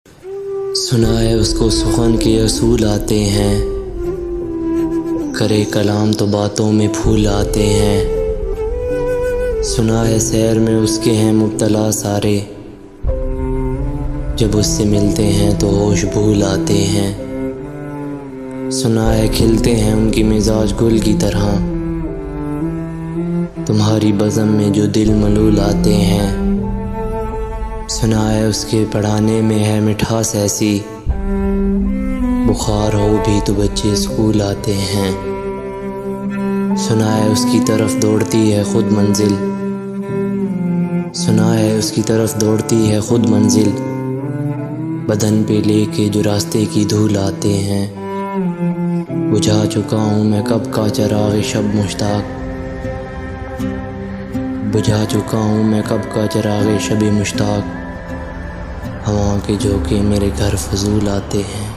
سنا ہے اس کو سخن کے اصول آتے ہیں، کرے کلام تو باتوں میں پھول آتے ہیں۔ سنا ہے سیر میں اس کے ہیں مبتلا سارے، جب اس سے ملتے ہیں تو ہوش بھول آتے ہیں۔ سنا ہے کھلتے ہیں ان کی مزاج گل کی طرح، تمہاری بزم میں جو دل ملول آتے ہیں۔ سنا ہے اس کے پڑھانے میں ہے مٹھاس ایسی، بخار ہو بھی تو بچے اسکول آتے ہیں۔ سنا ہے اس کی طرف دوڑتی ہے خود منزل، سنا ہے اس کی طرف دوڑتی ہے خود منزل، بدن پہ لے کے جو راستے کی دھول آتے ہیں۔ بجھا چکا ہوں میں کب کا چراغ شب مشتاق، بجھا چکا ہوں میں کب کا چراغ شب مشتاق، ہوا کے جھونکے میرے گھر فضول آتے ہیں۔